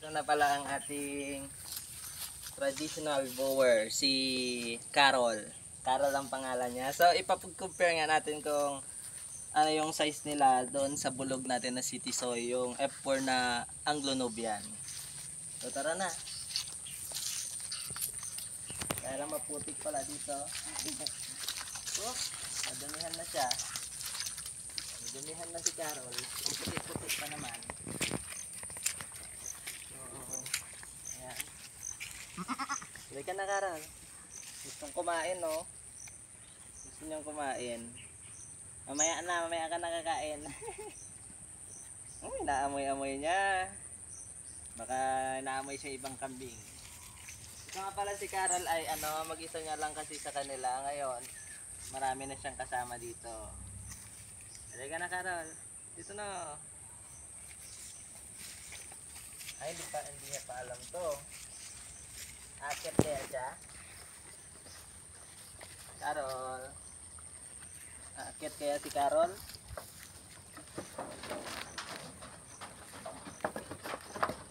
Ito na pala ang ating traditional bower, si Carol. Carol ang pangalan niya. So, ipapag-compare nga natin kung ano yung size nila doon sa bulog natin na City Soy, yung F4 na Anglo-Nubian. So, tara na. Kaya lang maputik pala dito. Oh, madamihan na siya. Madamihan na si Carol. Ang putik-putik pa naman. Ayan. Hindi ka na, Carol. Gustong kumain, no? Gusto niyong kumain. Mamaya ka nakakain. Uy, naamoy-amoy niya. Baka naamoy siya ibang kambing. Ito nga pala si Carol ay mag-isa niya lang kasi sa kanila. Ngayon, marami na siyang kasama dito. Hindi ka na, Carol. Dito na. Ay, hindi niya pa alam to. Akit kaya siya? Carol. Akit kaya si Carol?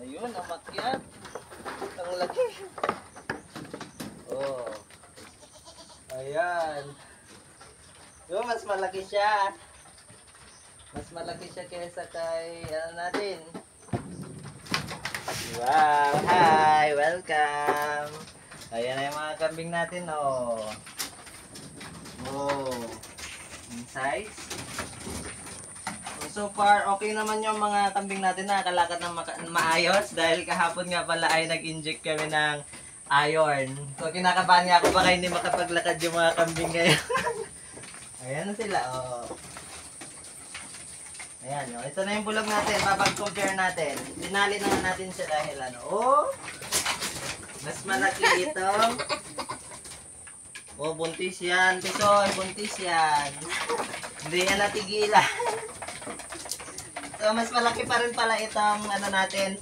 Ayun, umakyat. Ang laki. Oh. Ayan. Yung mas malaki siya. Mas malaki siya kaysa kay natin. Wow, hi, welcome. Ayan na yung mga kambing natin, oh. Oh. Yung size. So far, okay naman yung mga kambing natin, nakakalakad ng maayos dahil kahapon nga pala ay nag-inject kami ng iron. So kinakabahan nga ako baka hindi makapaglakad yung mga kambing ngayon. Ayan na sila, oh. Ayan, oh. Ito na yung bulog natin, papag-compare natin. Dinali na natin siya dahil oh. Mas malaki ito. Oh, buntis yan. Tisoy, buntis yan. Hindi yan natigilan. So, mas malaki pa rin pala itong natin,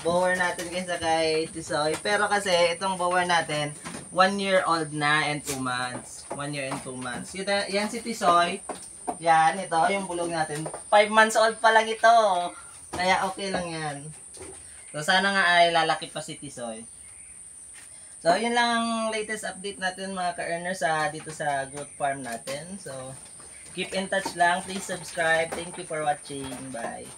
bower natin kaysa kay Tisoy. Pero kasi, itong bower natin, 1 year old na and 2 months. 1 year and 2 months. Yan si Tisoy. Yan, ito yung bulog natin. 5 months old pa lang ito. Kaya okay lang yan. So, sana nga ay lalaki pa si Tisoy. So, yun lang ang latest update natin mga ka-earners dito sa goat farm natin. So, keep in touch lang. Please subscribe. Thank you for watching. Bye.